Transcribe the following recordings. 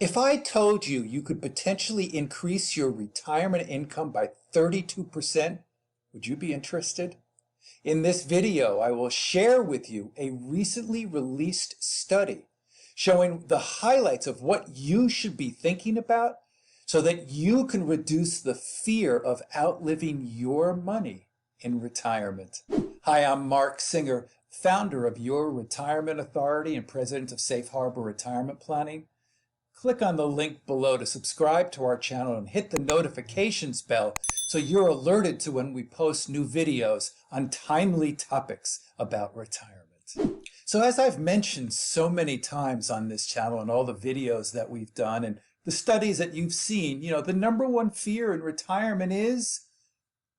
If I told you you could potentially increase your retirement income by 32%, would you be interested? In this video, I will share with you a recently released study showing the highlights of what you should be thinking about so that you can reduce the fear of outliving your money in retirement. Hi, I'm Mark Singer, founder of Your Retirement Authority and president of Safe Harbor Retirement Planning. Click on the link below to subscribe to our channel and hit the notifications bell so you're alerted to when we post new videos on timely topics about retirement. So as I've mentioned so many times on this channel and all the videos that we've done and the studies that you've seen, the number one fear in retirement is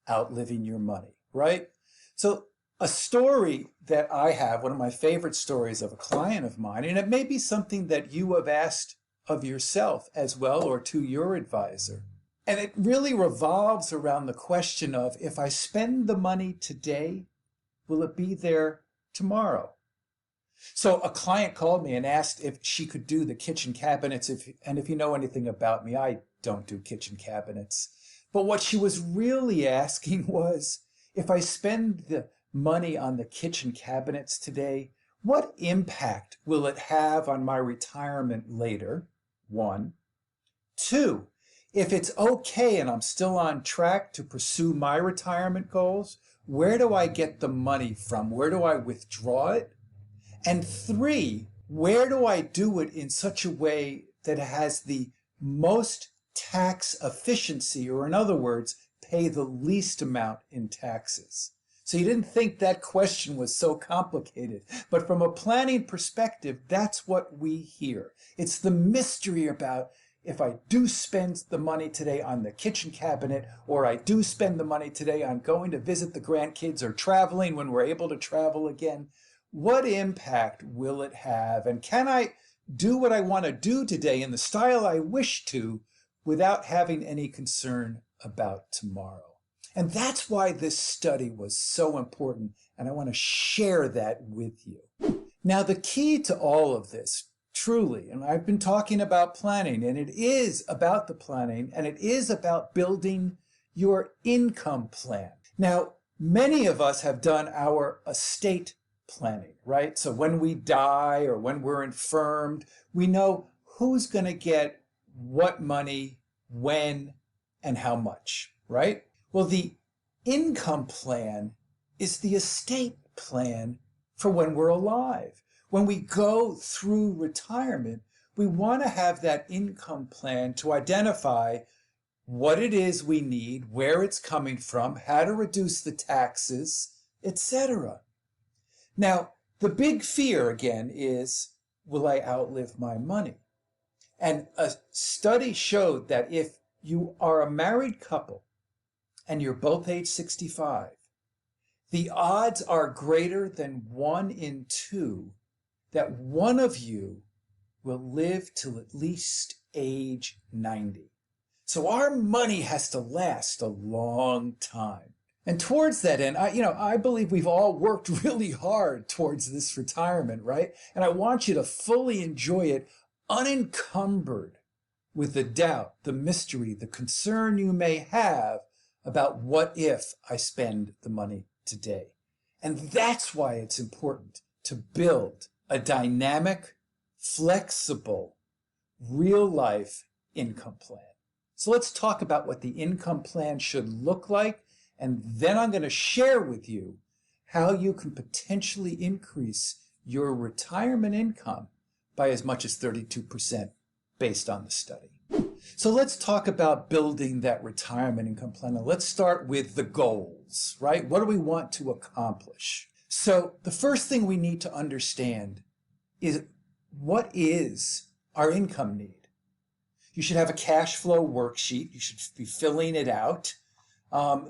outliving your money, right? So a story that I have, one of my favorite stories of a client of mine, and it may be something that you have asked of yourself as well or to your advisor. And it really revolves around the question of, if I spend the money today, will it be there tomorrow? So a client called me and asked if she could do the kitchen cabinets. And if you know anything about me, I don't do kitchen cabinets. But what she was really asking was, if I spend the money on the kitchen cabinets today, what impact will it have on my retirement later? 1. 2, if it's okay and I'm still on track to pursue my retirement goals, where do I get the money from? Where do I withdraw it? And 3, where do I do it in such a way that it has the most tax efficiency, or in other words, pay the least amount in taxes? So you didn't think that question was so complicated, but from a planning perspective, that's what we hear. It's the mystery about, if I do spend the money today on the kitchen cabinet, or I do spend the money today on going to visit the grandkids or traveling when we're able to travel again, what impact will it have? And can I do what I want to do today in the style I wish to without having any concern about tomorrow? And that's why this study was so important, and I want to share that with you. Now, the key to all of this, truly, and I've been talking about planning, and it is about the planning, and it is about building your income plan. Now, many of us have done our estate planning, right? So when we die or when we're infirmed, we know who's going to get what money, when, and how much, right? Well, the income plan is the estate plan for when we're alive. When we go through retirement, we want to have that income plan to identify what it is we need, where it's coming from, how to reduce the taxes, etc. Now, the big fear, again, is, will I outlive my money? And a study showed that if you are a married couple and you're both age 65, the odds are greater than 1 in 2 that one of you will live till at least age 90. So our money has to last a long time. And towards that end, I believe we've all worked really hard towards this retirement, right? And I want you to fully enjoy it unencumbered with the doubt, the mystery, the concern you may have about what if I spend the money today. And that's why it's important to build a dynamic, flexible, real-life income plan. So let's talk about what the income plan should look like, and then I'm going to share with you how you can potentially increase your retirement income by as much as 32% based on the study. So let's talk about building that retirement income plan. Now let's start with the goals, right? What do we want to accomplish? So the first thing we need to understand is, what is our income need? You should have a cash flow worksheet. You should be filling it out.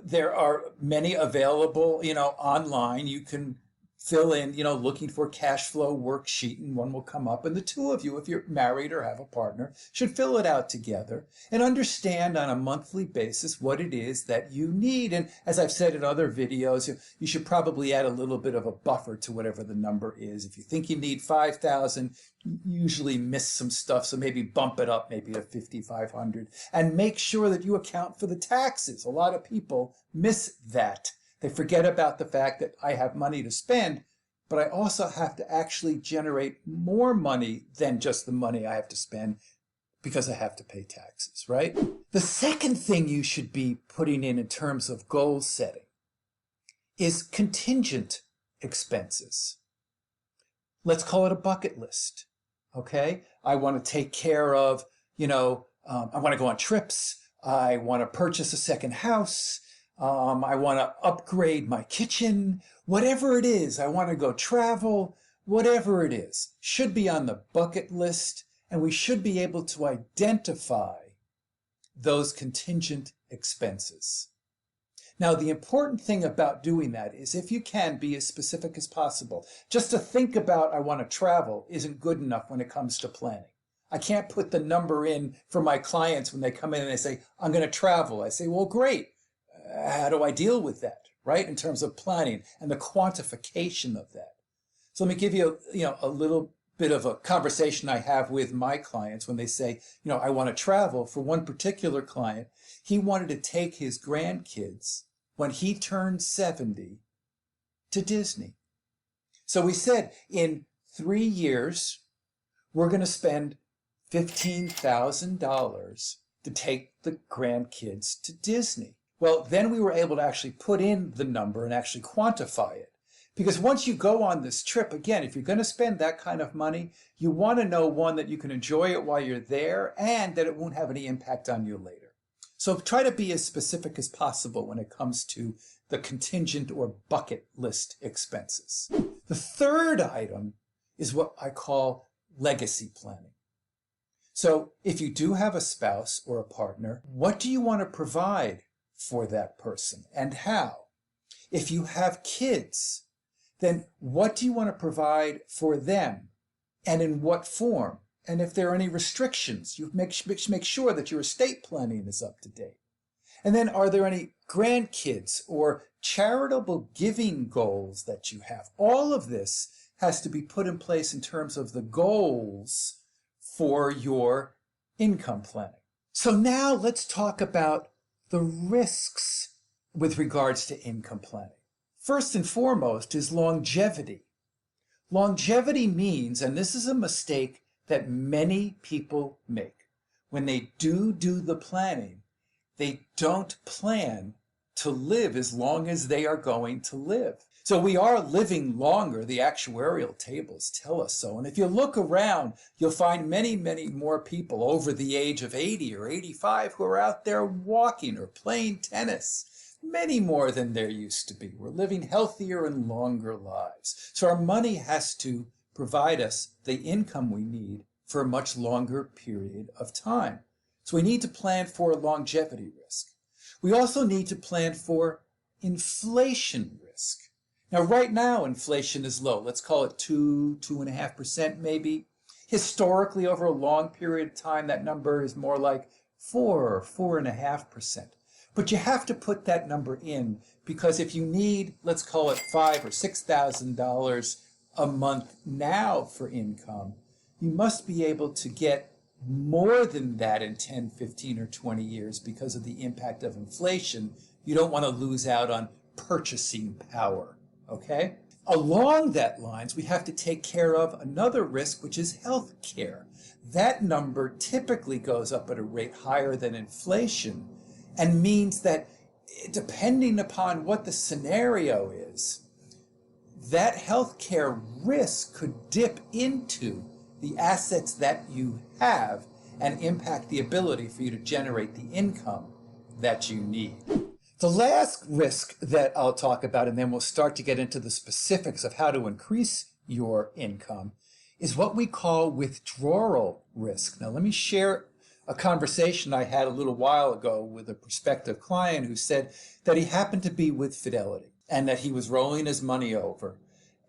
There are many available, online. You can fill in, looking for cash flow worksheet, and one will come up. And the two of you, if you're married or have a partner, should fill it out together and understand on a monthly basis what it is that you need. And as I've said in other videos, you should probably add a little bit of a buffer to whatever the number is. If you think you need 5,000, you usually miss some stuff, so maybe bump it up maybe to 5,500, and make sure that you account for the taxes. A lot of people miss that. They forget about the fact that I have money to spend, but I also have to actually generate more money than just the money I have to spend because I have to pay taxes, right? The second thing you should be putting in terms of goal setting is contingent expenses. Let's call it a bucket list, okay? I want to take care of, I want to go on trips. I want to purchase a second house. I want to upgrade my kitchen, whatever it is. I want to go travel, whatever it is, should be on the bucket list, and we should be able to identify those contingent expenses. Now, the important thing about doing that is if you can be as specific as possible. Just to think about I want to travel isn't good enough when it comes to planning. I can't put the number in for my clients when they come in and they say, I'm going to travel. I say, well, great. How do I deal with that, right? In terms of planning and the quantification of that. So let me give you, a little bit of a conversation I have with my clients when they say, I want to travel. For one particular client, he wanted to take his grandkids when he turned 70 to Disney. So we said in 3 years, we're going to spend $15,000 to take the grandkids to Disney. Well, then we were able to actually put in the number and actually quantify it. Because once you go on this trip, again, if you're going to spend that kind of money, you want to know, one, that you can enjoy it while you're there and that it won't have any impact on you later. So try to be as specific as possible when it comes to the contingent or bucket list expenses. The third item is what I call legacy planning. So if you do have a spouse or a partner, what do you want to provide for that person and how? If you have kids, then what do you want to provide for them and in what form? And if there are any restrictions, you make sure that your estate planning is up to date. And then are there any grandkids or charitable giving goals that you have? All of this has to be put in place in terms of the goals for your income planning. So now let's talk about the risks with regards to income planning. First and foremost is longevity. Longevity means, and this is a mistake that many people make, when they do the planning, they don't plan to live as long as they are going to live. So we are living longer. The actuarial tables tell us so. And if you look around, you'll find many, many more people over the age of 80 or 85 who are out there walking or playing tennis. Many more than there used to be. We're living healthier and longer lives. So our money has to provide us the income we need for a much longer period of time. So we need to plan for longevity risk. We also need to plan for inflation risk. Now, right now, inflation is low. Let's call it 2.5% maybe. Historically, over a long period of time, that number is more like 4 or 4.5%. But you have to put that number in because if you need, let's call it $5,000 or $6,000 a month now for income, you must be able to get more than that in 10, 15, or 20 years because of the impact of inflation. You don't want to lose out on purchasing power, okay? Along that lines, we have to take care of another risk, which is health care. That number typically goes up at a rate higher than inflation and means that depending upon what the scenario is, that health care risk could dip into the assets that you have and impact the ability for you to generate the income that you need. The last risk that I'll talk about, and then we'll start to get into the specifics of how to increase your income, is what we call withdrawal risk. Now, let me share a conversation I had a little while ago with a prospective client who said that he happened to be with Fidelity and that he was rolling his money over.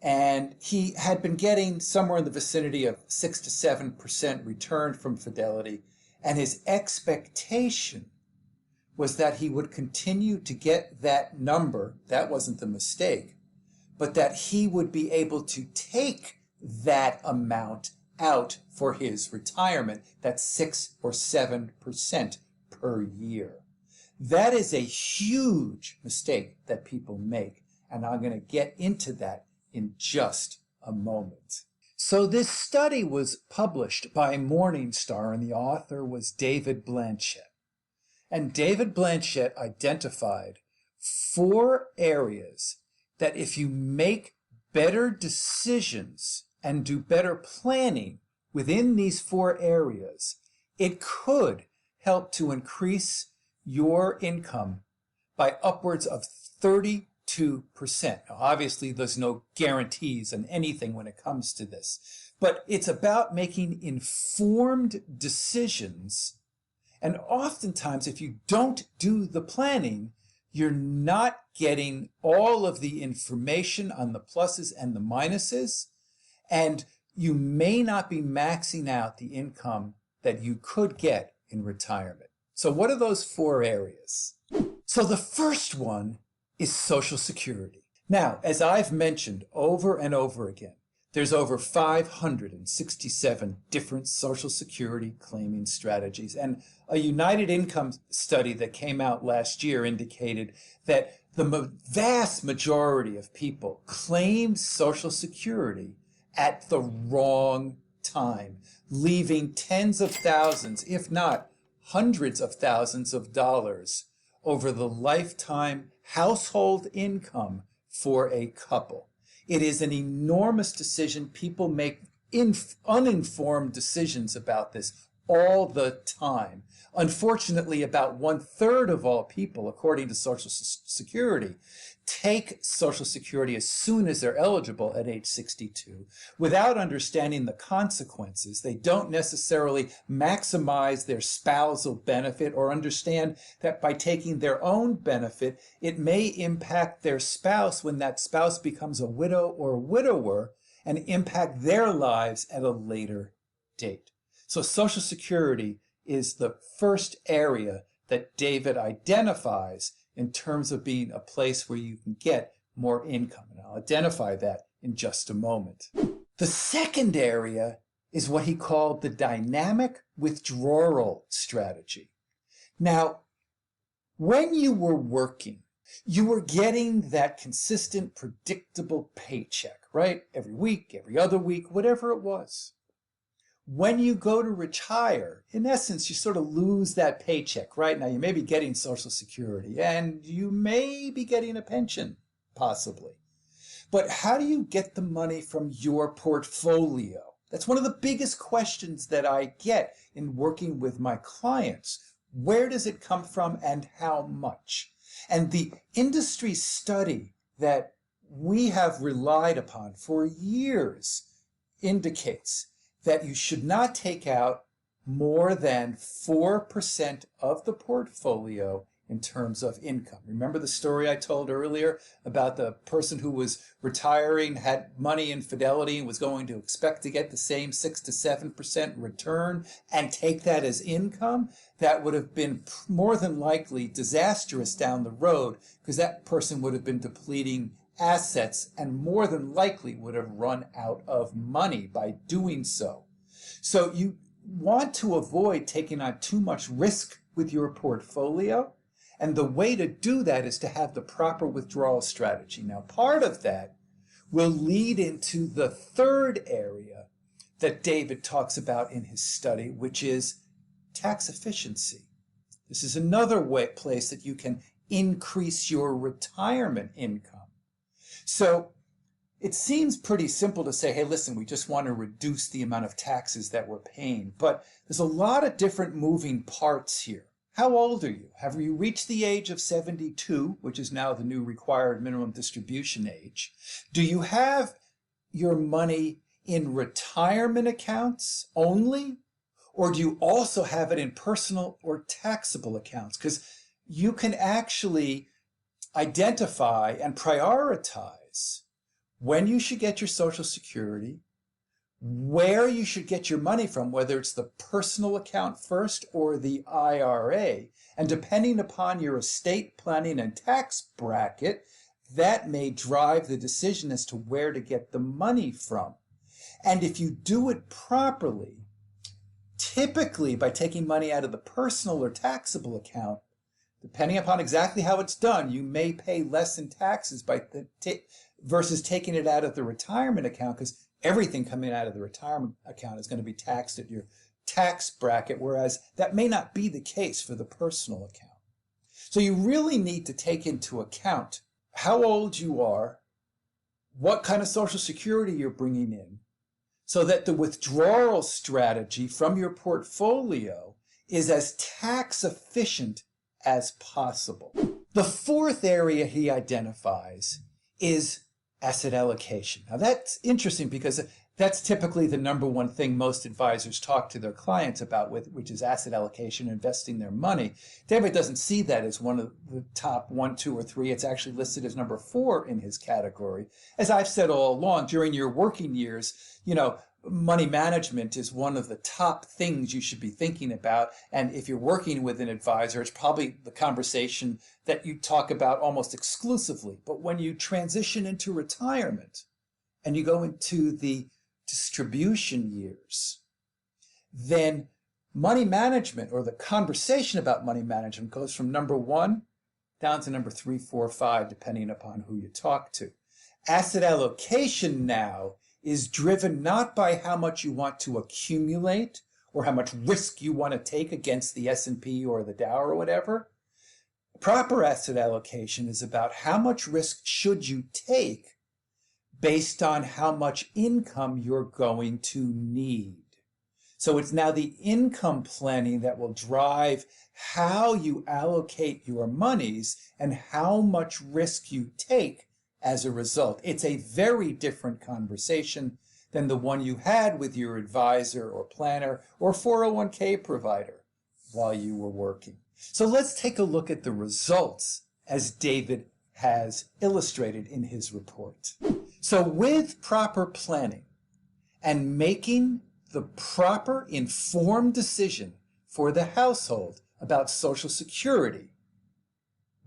And he had been getting somewhere in the vicinity of 6 to 7% return from Fidelity. And his expectation was that he would continue to get that number. That wasn't the mistake, but that he would be able to take that amount out for his retirement. That's 6 or 7% per year. That is a huge mistake that people make, and I'm going to get into that in just a moment. So this study was published by Morningstar, and the author was David Blanchett. And David Blanchett identified 4 areas that if you make better decisions and do better planning within these 4 areas, it could help to increase your income by upwards of 32%. Now, obviously, there's no guarantees on anything when it comes to this, but it's about making informed decisions. And oftentimes, if you don't do the planning, you're not getting all of the information on the pluses and the minuses, and you may not be maxing out the income that you could get in retirement. So what are those 4 areas? So the first one is Social Security. Now, as I've mentioned over and over again, there's over 567 different Social Security claiming strategies. And a United Income study that came out last year indicated that the vast majority of people claim Social Security at the wrong time, leaving tens of thousands, if not hundreds of thousands of dollars over the lifetime household income for a couple. It is an enormous decision. People make uninformed decisions about this all the time. Unfortunately, about 1/3 of all people, according to Social Security, take Social Security as soon as they're eligible at age 62 without understanding the consequences. They don't necessarily maximize their spousal benefit or understand that by taking their own benefit, it may impact their spouse when that spouse becomes a widow or a widower and impact their lives at a later date. So Social Security is the first area that David identifies in terms of being a place where you can get more income. And I'll identify that in just a moment. The second area is what he called the dynamic withdrawal strategy. Now, when you were working, you were getting that consistent, predictable paycheck, right? Every week, every other week, whatever it was. When you go to retire, in essence, you sort of lose that paycheck, right? Now, you may be getting Social Security and you may be getting a pension, possibly. But how do you get the money from your portfolio? That's one of the biggest questions that I get in working with my clients. Where does it come from and how much? And the industry study that we have relied upon for years indicates that you should not take out more than 4% of the portfolio in terms of income. Remember the story I told earlier about the person who was retiring, had money in Fidelity, and was going to expect to get the same 6 to 7% return and take that as income? That would have been more than likely disastrous down the road, because that person would have been depleting assets and more than likely would have run out of money by doing so. So you want to avoid taking on too much risk with your portfolio. And the way to do that is to have the proper withdrawal strategy. Now, part of that will lead into the third area that David talks about in his study, which is tax efficiency. This is another place that you can increase your retirement income. So it seems pretty simple to say, hey, listen, we just want to reduce the amount of taxes that we're paying. But there's a lot of different moving parts here. How old are you? Have you reached the age of 72, which is now the new required minimum distribution age? Do you have your money in retirement accounts only? Or do you also have it in personal or taxable accounts? Because you can actually identify and prioritize when you should get your Social Security, where you should get your money from, whether it's the personal account first or the IRA. And depending upon your estate planning and tax bracket, that may drive the decision as to where to get the money from. And if you do it properly, typically by taking money out of the personal or taxable account, depending upon exactly how it's done, you may pay less in taxes versus taking it out of the retirement account, because everything coming out of the retirement account is going to be taxed at your tax bracket, whereas that may not be the case for the personal account. So you really need to take into account how old you are, what kind of Social Security you're bringing in, so that the withdrawal strategy from your portfolio is as tax efficient as possible. The fourth area he identifies is asset allocation. Now that's interesting because that's typically the number one thing most advisors talk to their clients about, which is asset allocation, investing their money. David doesn't see that as one of the top 1, 2, or 3. It's actually listed as number 4 in his category. As I've said all along, during your working years, money management is one of the top things you should be thinking about. And if you're working with an advisor, it's probably the conversation that you talk about almost exclusively. But when you transition into retirement and you go into the distribution years, then money management, or the conversation about money management, goes from number 1 down to number 3, 4, 5, depending upon who you talk to. Asset allocation now is driven not by how much you want to accumulate or how much risk you want to take against the S&P or the Dow or whatever. Proper asset allocation is about how much risk should you take based on how much income you're going to need. So it's now the income planning that will drive how you allocate your monies and how much risk you take as a result. It's a very different conversation than the one you had with your advisor or planner or 401k provider while you were working. So let's take a look at the results as David has illustrated in his report. So with proper planning and making the proper informed decision for the household about Social Security,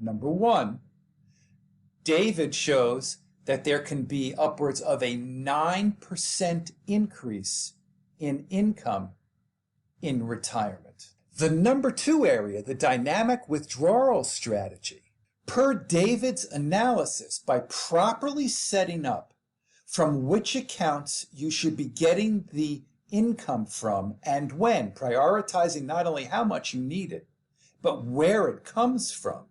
number 1, David shows that there can be upwards of a 9% increase in income in retirement. The number 2 area, the dynamic withdrawal strategy, per David's analysis, by properly setting up from which accounts you should be getting the income from and when, prioritizing not only how much you need it, but where it comes from,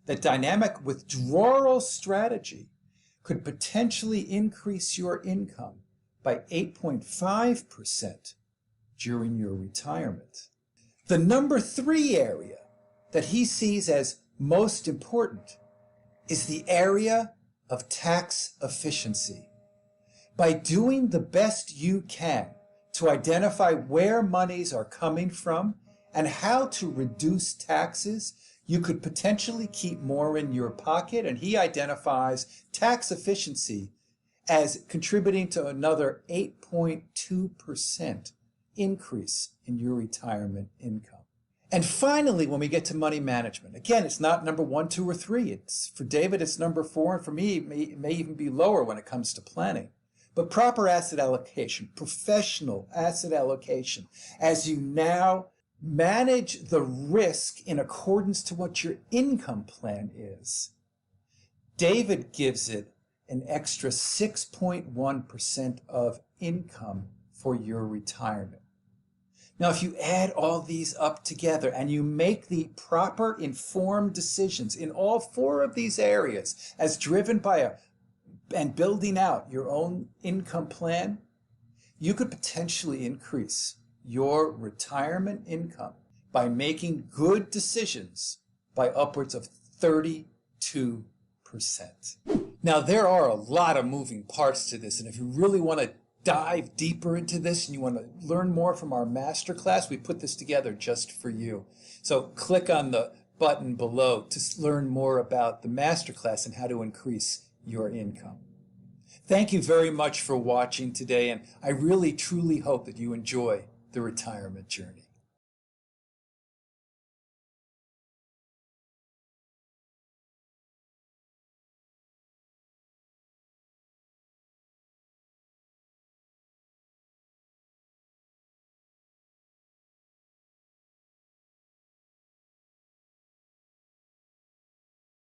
the dynamic withdrawal strategy could potentially increase your income by 8.5% during your retirement. The number 3 area that he sees as most important is the area of tax efficiency. By doing the best you can to identify where monies are coming from and how to reduce taxes, you could potentially keep more in your pocket, and he identifies tax efficiency as contributing to another 8.2% increase in your retirement income. And finally, when we get to money management, again, it's not number 1, 2, or 3. It's for David, it's number 4, and for me, it may even be lower when it comes to planning. But proper asset allocation, professional asset allocation, as you now manage the risk in accordance to what your income plan is, David gives it an extra 6.1% of income for your retirement. Now, if you add all these up together and you make the proper informed decisions in all 4 of these areas as driven by and building out your own income plan, you could potentially increase your retirement income by making good decisions by upwards of 32%. Now, there are a lot of moving parts to this, and if you really want to dive deeper into this and you want to learn more from our masterclass, we put this together just for you. So click on the button below to learn more about the masterclass and how to increase your income. Thank you very much for watching today, and I really truly hope that you enjoy the retirement journey.